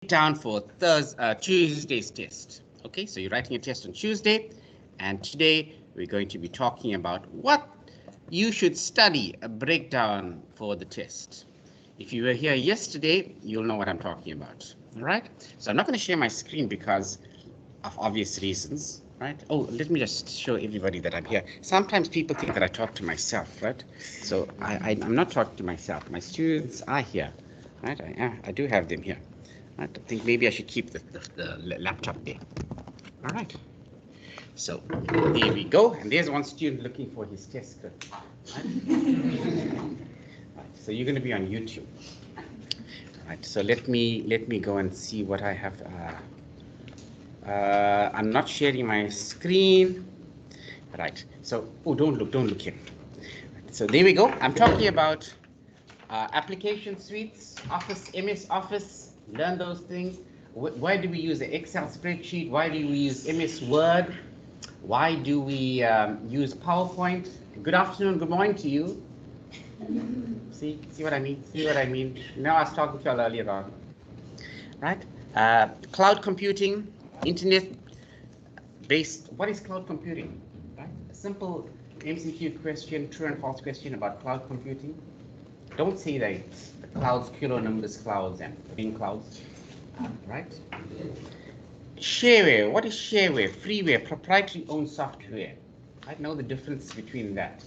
breakdown for Tuesday's test. Okay, so you're writing a test on Tuesday, and today we're going to be talking about what you should study, a breakdown for the test. If you were here yesterday, you'll know what I'm talking about. All right, so I'm not going to share my screen because of obvious reasons, right? Oh, let me just show everybody that I'm here. Sometimes people think that I talk to myself, right? So I'm not talking to myself. My students are here, right? I do have them here. Right? I think maybe I should keep the laptop there. All right. So there we go. And there's one student looking for his test script. Right? Right. So you're going to be on YouTube. All right. So let me go and see what I have. I'm not sharing my screen. Right. So, oh, don't look here. So there we go. I'm talking about application suites, Office, MS Office. Learn those things. Why do we use the Excel spreadsheet? Why do we use MS Word? Why do we use PowerPoint? Good afternoon, good morning to you. See what I mean? See what I mean? Now I was talking to you earlier on. Right? Cloud computing, internet-based. What is cloud computing? Right? A simple MCQ question, true and false question about cloud computing. Don't say that it's the clouds, cumulonimbus clouds, and green clouds, right? Shareware. What is shareware? Freeware, proprietary owned software. I know the difference between that.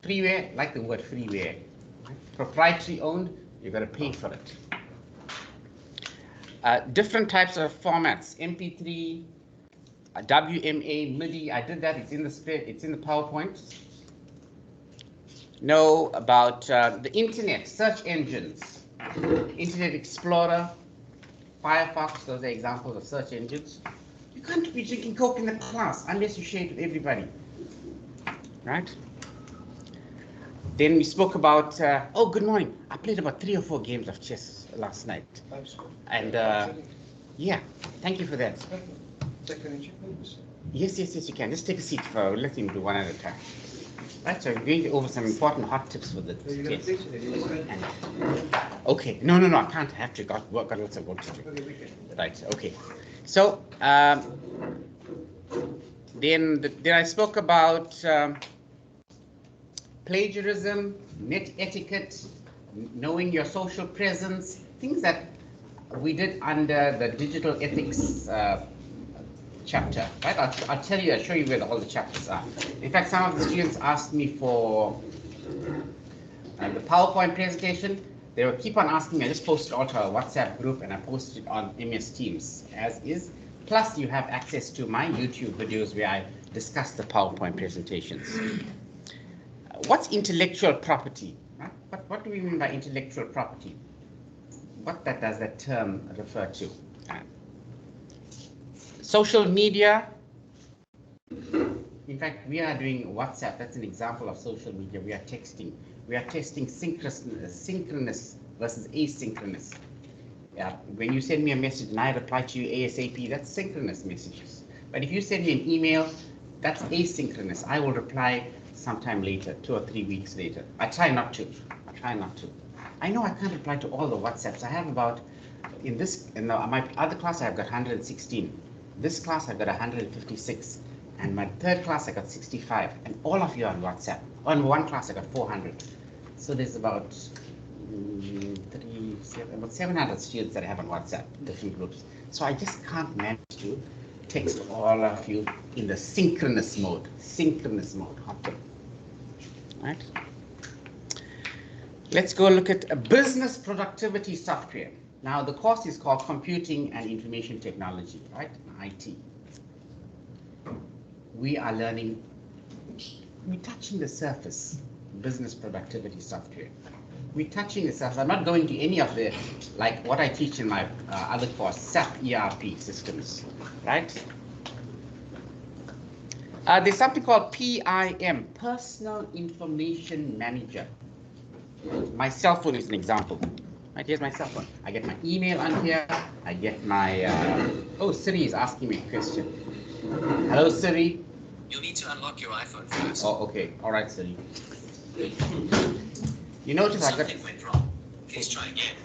Freeware, like the word freeware. Right? Proprietary owned, you've got to pay for it. Different types of formats: MP3, WMA, MIDI. I did that. It's in the spread. It's in the PowerPoint. Know about the internet, search engines, Internet Explorer, Firefox. Those are examples of search engines. You can't be drinking Coke in the class unless you share it with everybody, right? Then we spoke about, oh, good morning. I played about 3 or 4 games of chess last night. And yeah, thank you for that. Yes, you can. Just take a seat. Let him do one at a time. Right, so I'm going over some important hot tips for the test. Okay, no, I can't. I have to got lots of work to do. Right, okay. So then I spoke about plagiarism, net etiquette, knowing your social presence, things that we did under the digital ethics chapter, right? I'll show you where all the chapters are. In fact, some of the students asked me for the PowerPoint presentation. They will keep on asking me. I just posted it all to our WhatsApp group, and I posted it on MS Teams as is. Plus, you have access to my YouTube videos where I discuss the PowerPoint presentations. What's intellectual property? Right? What do we mean by intellectual property? What does that term refer to? Social media. In fact, we are doing WhatsApp. That's an example of social media. We are texting. We are testing synchronous versus asynchronous. Yeah, when you send me a message and I reply to you ASAP, that's synchronous messages. But if you send me an email, that's asynchronous. I will reply sometime later, 2 or 3 weeks later. I try not to. I know I can't reply to all the WhatsApps. I have about, in my other class, I've got 116. This class, I've got 156. And my third class, I got 65. And all of you are on WhatsApp. On one class, I got 400. So there's about 700 students that I have on WhatsApp, different groups. So I just can't manage to text all of you in the synchronous mode. Hot tip. Right? Let's go look at a business productivity software. Now, the course is called Computing and Information Technology, right? IT. We are learning, we're touching the surface, business productivity software. We're touching the surface. I'm not going to any of the, like what I teach in my other course, SAP ERP systems, right? There's something called PIM, Personal Information Manager. My cell phone is an example. Right, here's my cell phone. I get my email on here. I get my, oh, Siri is asking me a question. Hello, Siri. You'll need to unlock your iPhone first. Oh, okay. All right, Siri. You notice Something went wrong. Please try again.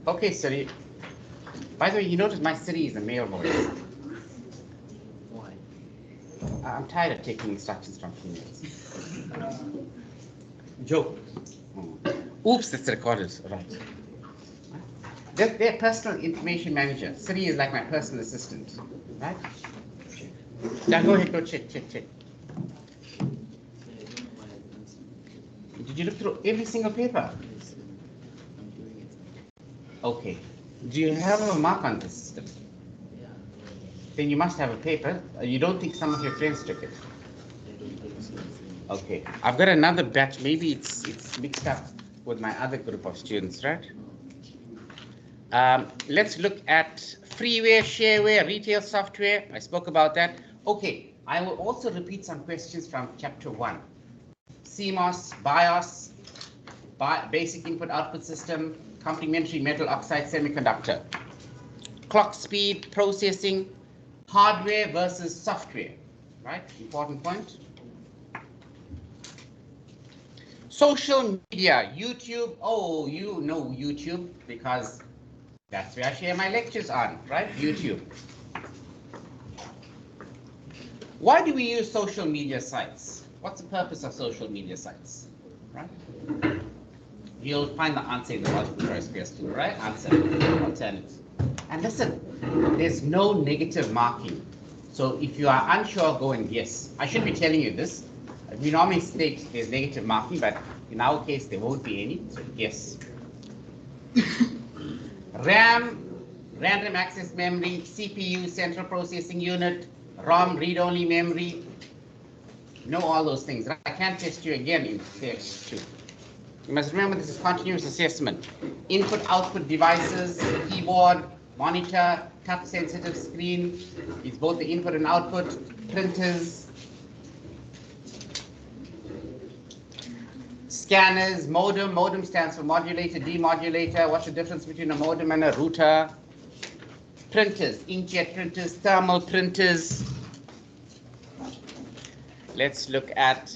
Okay, Siri. By the way, you notice my Siri is a male voice. Why? I'm tired of taking instructions from females. Joke. Oops, that's recorded. Right. They're personal information manager. Siri is like my personal assistant. Right? Now go ahead, go check. Did you look through every single paper? Okay. Do you have a mark on the system? Yeah. Then you must have a paper. You don't think some of your friends took it? I don't think so. Okay. I've got another batch. Maybe it's mixed up with my other group of students, right? Let's look at freeware, shareware, retail software. I spoke about that. Okay. I will also repeat some questions from chapter 1. CMOS, BIOS, basic input-output system, complementary metal oxide semiconductor, clock speed, processing, hardware versus software, right? Important point. Social media, YouTube. Oh, you know YouTube because that's where I share my lectures on, right? YouTube. Why do we use social media sites? What's the purpose of social media sites, right? You'll find the answer in the multiple choice question, right? Answer, alternate. And listen, there's no negative marking. So if you are unsure, go and guess. I should be telling you this. We normally state there's negative marking, but in our case, there won't be any, so guess. RAM, random access memory, CPU, central processing unit, ROM, read-only memory. Know all those things. I can't test you again in test 2. You must remember this is continuous assessment. Input, output devices, keyboard, monitor, touch sensitive screen. It's both the input and output. Printers, scanners, modem. Modem stands for modulator, demodulator. What's the difference between a modem and a router? Printers, inkjet printers, thermal printers. Let's look at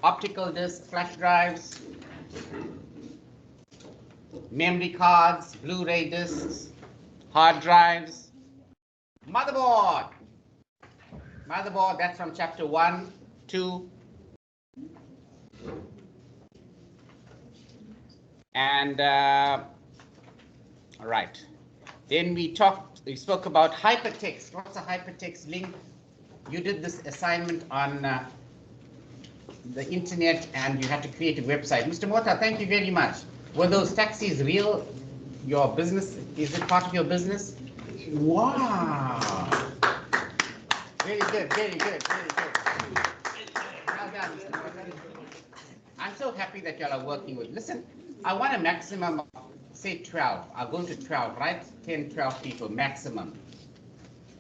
optical discs, flash drives, memory cards, Blu-ray discs, hard drives, motherboard. Motherboard, that's from chapter 1, 2. And, right. Then we spoke about hypertext. What's a hypertext link? You did this assignment on the internet and you had to create a website. Mr. Mota, thank you very much. Were those taxis real? Your business, is it part of your business? Wow. Very good, very good, very good. Well done, Mr. Mota. I'm so happy that y'all are working with. Listen, I want a maximum of, say 12. I'll go to 12, right? 10, 12 people maximum.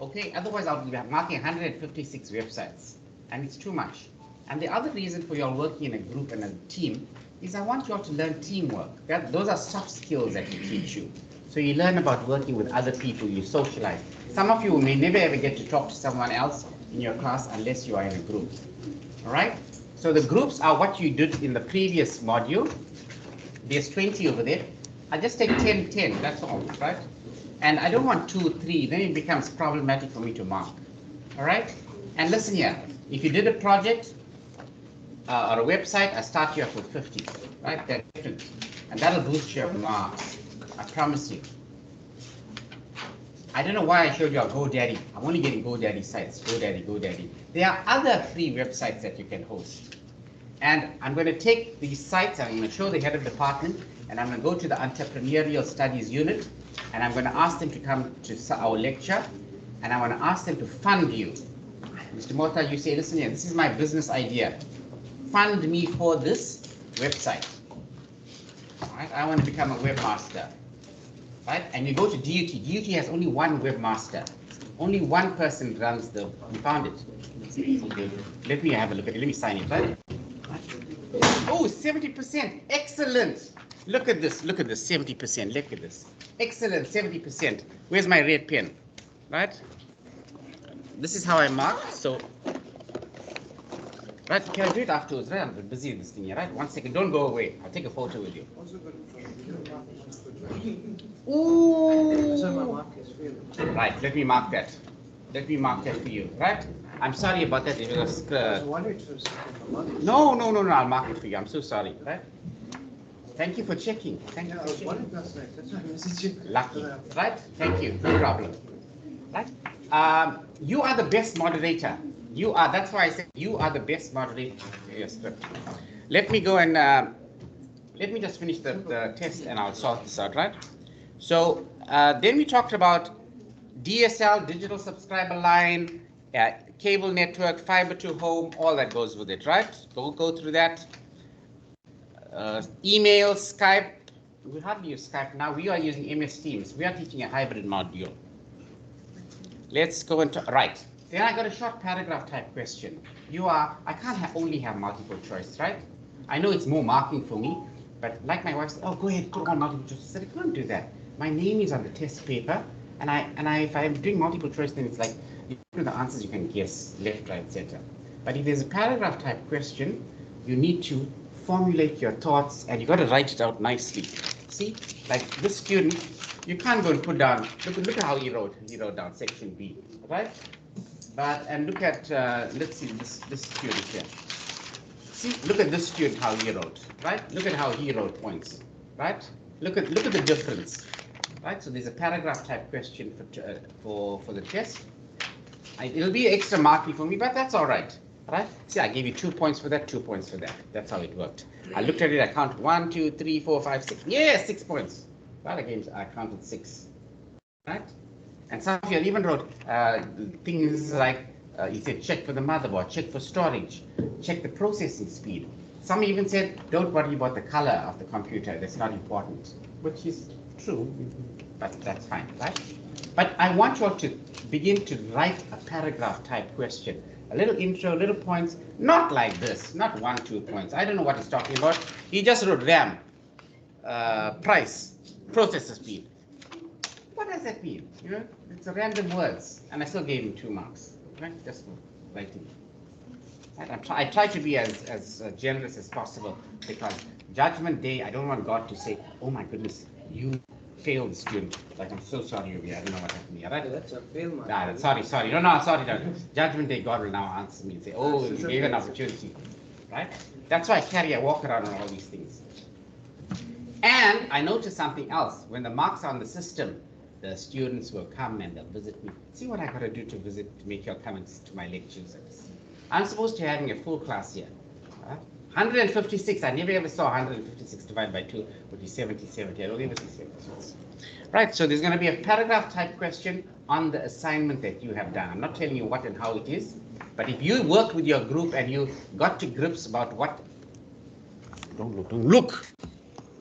Okay, otherwise I'll be marking 156 websites, and it's too much. And the other reason for y'all working in a group and a team is I want y'all to learn teamwork. Those are soft skills that we teach you. So you learn about working with other people, you socialize. Some of you may never ever get to talk to someone else in your class unless you are in a group. All right? So the groups are what you did in the previous module. There's 20 over there. I just take 10, 10, that's all, right? And I don't want 2, 3, then it becomes problematic for me to mark. All right? And listen here, if you did a project or a website, I start you off with 50, right? That's different. And that'll boost your marks. I promise you. I don't know why I showed you our GoDaddy. I'm only getting GoDaddy sites. GoDaddy, GoDaddy. There are other free websites that you can host. And I'm going to take these sites, and I'm going to show the head of department, and I'm going to go to the entrepreneurial studies unit, and I'm going to ask them to come to our lecture, and I want to ask them to fund you. Mr. Mota, you say, listen here, this is my business idea. Fund me for this website. All right, I want to become a webmaster. Right? And you go to DUT. DUT has only one webmaster. Only one person runs the, you found it. Okay. Let me have a look at it. Let me sign it, right? Oh, 70%. Excellent. Look at this. Look at this. 70%. Look at this. Excellent. 70%. Where's my red pen? Right? This is how I mark. So, right? Can I do it afterwards? Right? I'm a bit busy in this thing here, right? 1 second. Don't go away. I'll take a photo with you. Ooh. Right, let me mark that. Let me mark that for you, right? I'm sorry about that. It was, no, I'll mark it for you. I'm so sorry, right? Thank you for checking. Thank you. Lucky, right? Thank you. No problem. Right? You are the best moderator. You are. That's why I said you are the best moderator for your script. Let me go and let me just finish the test and I'll sort this out, right? So then we talked about DSL, digital subscriber line, cable network, fiber to home, all that goes with it, right? Don't go through that. Email, Skype. We hardly use Skype now. We are using MS Teams. We are teaching a hybrid module. Let's go into, right. Then I got a short paragraph type question. I can't only have multiple choice, right? I know it's more marking for me, but like my wife said, oh, go ahead, put on multiple choice. I said, I can't do that. My name is on the test paper, and if I'm doing multiple choice, then it's like, you know, the answers you can guess, left, right, center. But if there's a paragraph type question, you need to formulate your thoughts, and you got to write it out nicely. See, like this student, you can't go and put down, look at how he wrote down section B, right? And look at, let's see, this student here. See, look at this student, how he wrote, right? Look at how he wrote points, right? Look at the difference, right? So there's a paragraph type question for the test. It'll be extra marking for me, but that's all right, right? See, I gave you 2 points for that, 2 points for that. That's how it worked. I looked at it, I counted 1, 2, 3, 4, 5, 6. Yeah, 6 points. Well, again, I counted 6, right? And some of you even wrote things like, you said check for the motherboard, check for storage, check the processing speed. Some even said, don't worry about the color of the computer, that's not important, which is true, but that's fine, right? But I want you all to begin to write a paragraph type question. A little intro, little points, not like this, not 1, 2 points. I don't know what he's talking about. He just wrote RAM, price, processor speed. What does that mean? You know, it's a random words, and I still gave him 2 marks, right? Just for writing. I try to be as generous as possible, because Judgment Day, I don't want God to say, oh my goodness, you failed, student. Like, I'm so sorry, I don't know what happened here, right? That's a fail mark. Nah, sorry. No, sorry. Judgment Day, God will now answer me and say, oh, you gave an opportunity, right? That's why I walk around on all these things. And I noticed something else. When the marks are on the system, the students will come and they'll visit me. See what I got to do to make you all come to my lectures. I'm supposed to be having a full class here. 156, I never ever saw 156 divided by 2 would be 70. I don't ever see 76. Right, so there's going to be a paragraph type question on the assignment that you have done. I'm not telling you what and how it is, but if you work with your group and you got to grips about what, don't look,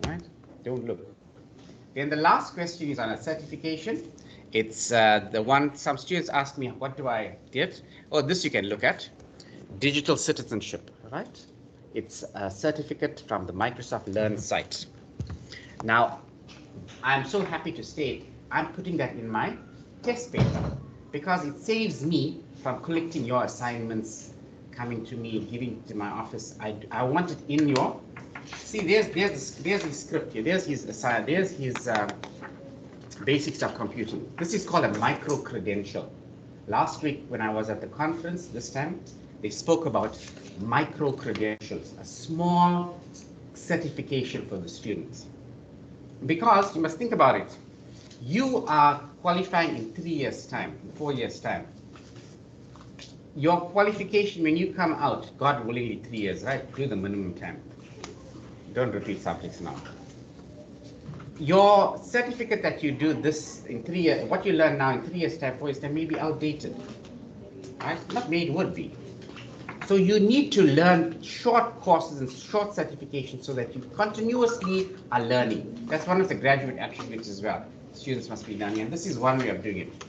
right? Don't look. Then the last question is on a certification. It's the one some students ask me, what do I get? Oh, this you can look at. Digital citizenship, right? It's a certificate from the Microsoft Learn site. Now, I'm so happy to state I'm putting that in my test paper because it saves me from collecting your assignments, coming to me, giving to my office. I want it in your. See, there's his script here. There's his basics of computing. This is called a micro credential. Last week when I was at the conference, this time they spoke about micro credentials, a small certification for the students. Because you must think about it, you are qualifying in 3 years' time, 4 years' time. Your qualification when you come out, God willingly 3 years, right? Do the minimum time. Don't repeat subjects now. Your certificate that you do this in 3 years, what you learn now in 3 years' time, 4 years' time may be outdated, right? Not maybe, would be. So you need to learn short courses and short certifications so that you continuously are learning. That's one of the graduate attributes as well. Students must be learning, and this is one way of doing it.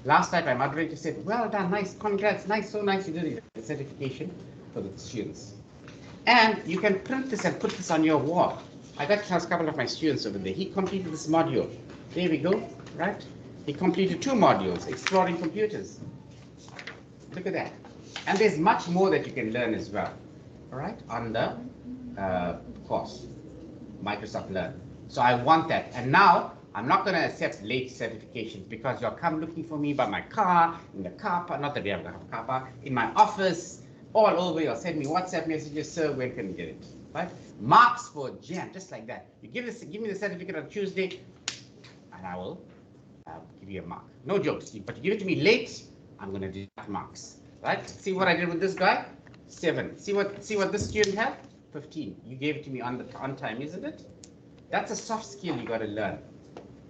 Last night, my moderator said, well done, nice, congrats, nice, so nice you did it, the certification for the students. And you can print this and put this on your wall. I got to tell a couple of my students over there, he completed this module. There we go, right? He completed 2 modules, exploring computers. Look at that. And there's much more that you can learn as well, all right, on the course, Microsoft Learn. So I want that. And now I'm not going to accept late certifications because you'll come looking for me by my car, in the car park, not that we have a car park, in my office, all over. You'll send me WhatsApp messages, sir, when can we get it? Right? Marks for jam, just like that. You give me the certificate on Tuesday, and I will give you a mark. No jokes. But you give it to me late, I'm going to deduct marks. Right? See what I did with this guy? 7. See what this student had? 15. You gave it to me on time, isn't it? That's a soft skill you got to learn.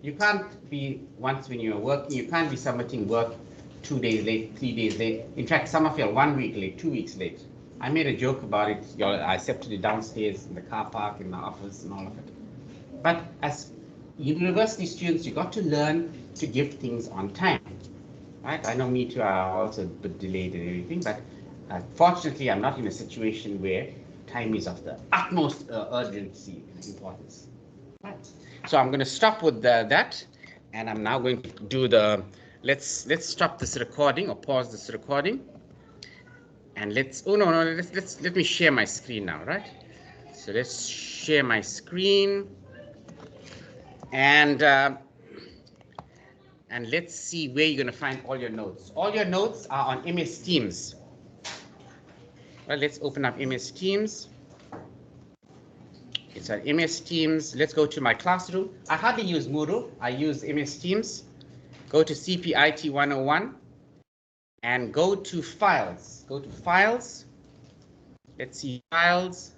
You can't be, once when you're working, you can't be submitting work 2 days late, 3 days late. In fact, some of you are 1 week late, 2 weeks late. I made a joke about it. I accepted it downstairs in the car park, in the office, and all of it. But as university students, you got to learn to give things on time. Right? I know me too, I'm also a bit delayed and everything, but fortunately, I'm not in a situation where time is of the utmost urgency and importance. Right. So I'm going to stop with that, and I'm now going to do the, let's stop this recording or pause this recording, and let me share my screen now, right? So let's share my screen, and let's see where you're going to find all your notes. All your notes are on MS Teams. Well, let's open up MS Teams. It's on MS Teams. Let's go to my classroom. I hardly use Moodle. I use MS Teams. Go to CPIT101 and go to Files. Go to Files. Let's see Files.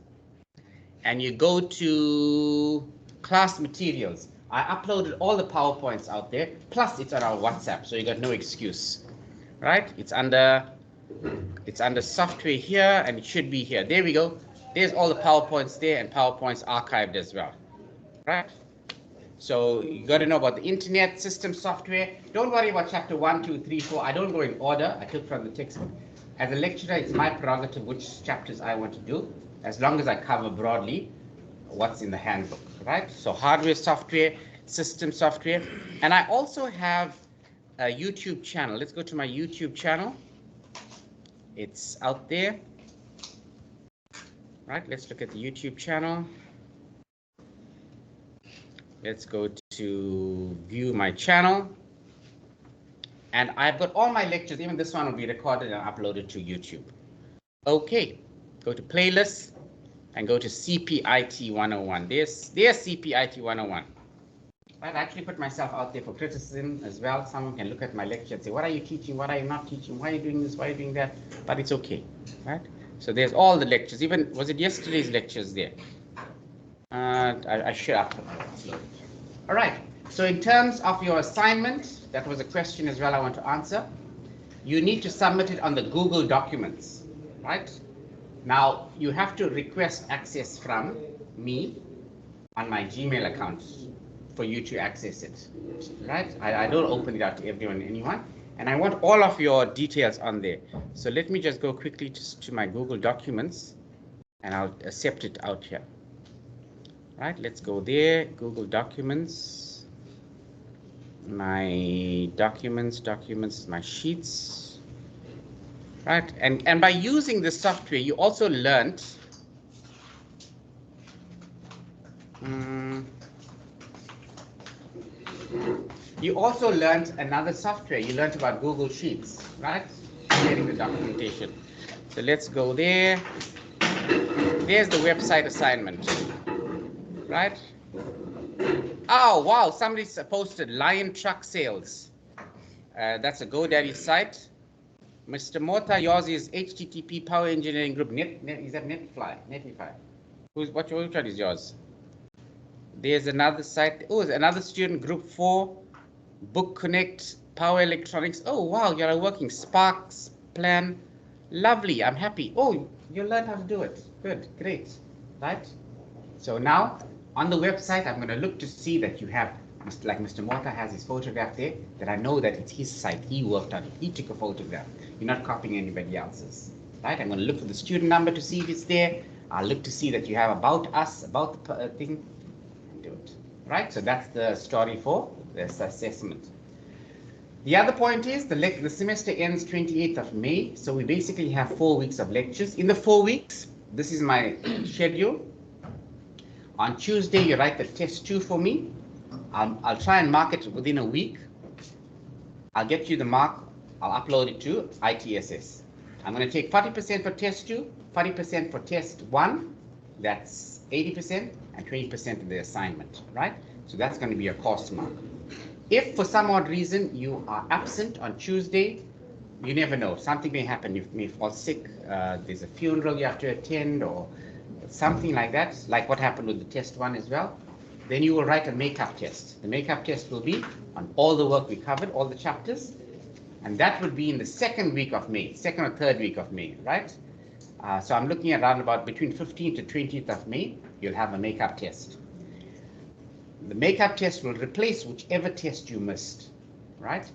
And you go to Class Materials. I uploaded all the PowerPoints out there. Plus, it's on our WhatsApp, so you got no excuse, right? It's under software here, and it should be here. There we go. There's all the PowerPoints there, and PowerPoints archived as well, right? So you got to know about the internet system software. Don't worry about chapter 1, 2, 3, 4. I don't go in order. I took from the textbook. As a lecturer, it's my prerogative which chapters I want to do, as long as I cover broadly what's in the handbook, right? So hardware, software, system software. And I also have a YouTube channel. Let's go to my YouTube channel. It's out there. Right, let's look at the YouTube channel. Let's go to view my channel. And I've got all my lectures, even this one will be recorded and uploaded to YouTube. Okay, go to playlists and go to CPIT101. There's CPIT101. Right, I actually put myself out there for criticism as well. Someone can look at my lecture and say, what are you teaching? What are you not teaching? Why are you doing this? Why are you doing that? But it's okay, right? So there's all the lectures. Even, was it yesterday's lectures there? I should have uploaded. All right. So in terms of your assignment, that was a question as well I want to answer. You need to submit it on the Google Documents, right? Now, you have to request access from me on my Gmail account for you to access it, right? I don't open it out to anyone. And I want all of your details on there. So let me just go quickly to my Google Documents, and I'll accept it out here. Right, let's go there, Google Documents, my documents, my sheets. Right, and by using this software, you also learned another software. You learned about Google Sheets, right? Sharing the documentation. So let's go there. There's the website assignment, right? Oh, wow, somebody posted Lion Truck Sales. That's a GoDaddy site. Mr. Mota, yours is HTTP Power Engineering Group. Is that Netlify? Which one is yours? There's another site. Oh, another student, Group 4. Book Connect, Power Electronics. Oh, wow, you're working Sparks, Plan. Lovely, I'm happy. Oh, you learned how to do it. Good, great, right? So now, on the website, I'm going to look to see that you have, like Mr. Mota has his photograph there, that I know that it's his site. He worked on it. He took a photograph. You're not copying anybody else's, right? I'm going to look for the student number to see if it's there. I'll look to see that you have about us, about the thing, and do it, right? So that's the story for this assessment. The other point is the semester ends 28th of May, so we basically have 4 weeks of lectures. In the 4 weeks, this is my schedule. On Tuesday, you write the test 2 for me. I'll try and mark it within a week. I'll get you the mark. I'll upload it to ITSS. I'm going to take 40% for test 2, 40% for test 1. That's 80%, and 20% of the assignment, right? So that's going to be your course mark. If for some odd reason you are absent on Tuesday, you never know. Something may happen. You may fall sick. There's a funeral you have to attend or something like that, like what happened with the test 1 as well. Then you will write a makeup test. The makeup test will be on all the work we covered, all the chapters, and that would be in the second week of May, second or third week of May, right? So I'm looking at around about between 15th to 20th of May, you'll have a makeup test. The makeup test will replace whichever test you missed, right?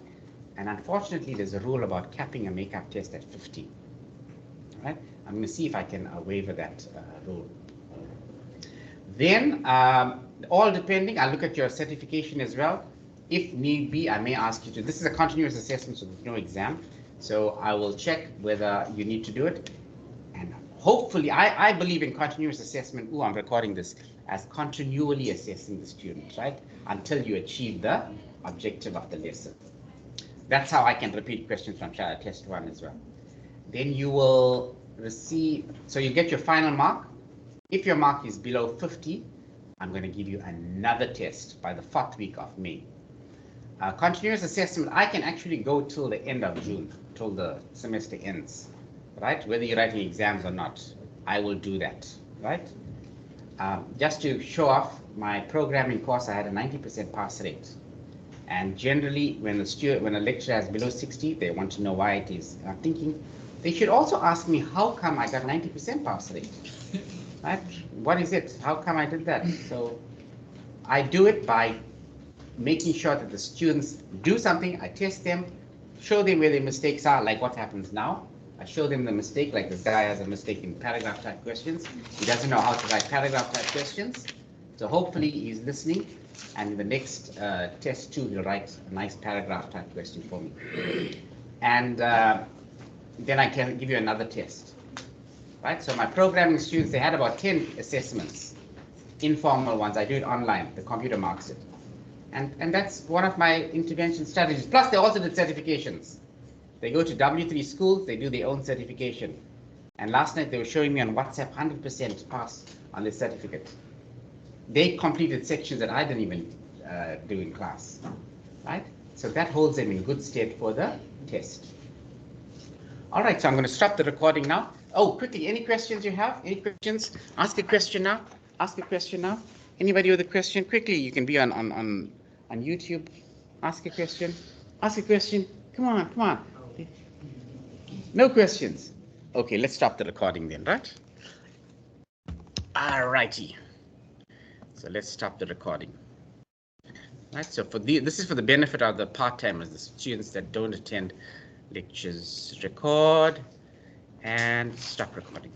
And unfortunately, there's a rule about capping a makeup test at 50, right? I'm going to see if I can waiver that rule. Then, all depending, I'll look at your certification as well. If need be, I may ask you to, this is a continuous assessment, so there's no exam. So I will check whether you need to do it. And hopefully, I believe in continuous assessment. I'm recording this as continually assessing the student, right? Until you achieve the objective of the lesson. That's how I can repeat questions from test 1 as well. Then you will receive, so you get your final mark. If your mark is below 50, I'm going to give you another test by the 4th week of May. Continuous assessment, I can actually go till the end of June, till the semester ends, right? Whether you're writing exams or not, I will do that, right? Just to show off my programming course, I had a 90% pass rate. And generally, when a lecturer has below 60, they want to know why it is. I'm thinking they should also ask me how come I got 90% pass rate. Right? What is it? How come I did that? So I do it by making sure that the students do something. I test them, show them where their mistakes are, like what happens now. I show them the mistake, like this guy has a mistake in paragraph type questions. He doesn't know how to write paragraph type questions. So hopefully he's listening, and in the next test 2, he'll write a nice paragraph type question for me. And then I can give you another test. Right, so my programming students, they had about 10 assessments, informal ones. I do it online, the computer marks it. And that's one of my intervention strategies. Plus, they also did certifications. They go to W3 schools, they do their own certification. And last night, they were showing me on WhatsApp 100% pass on their certificate. They completed sections that I didn't even do in class, right? So that holds them in good stead for the test. All right, so I'm going to stop the recording now. Oh, quickly, any questions you have? Any questions? Ask a question now. Ask a question now. Anybody with a question? Quickly, you can be on YouTube. Ask a question. Ask a question. Come on, come on. No questions. Okay, let's stop the recording then, right? All righty. So let's stop the recording. Right, so this is for the benefit of the part-timers, the students that don't attend lectures. Record and stop recording.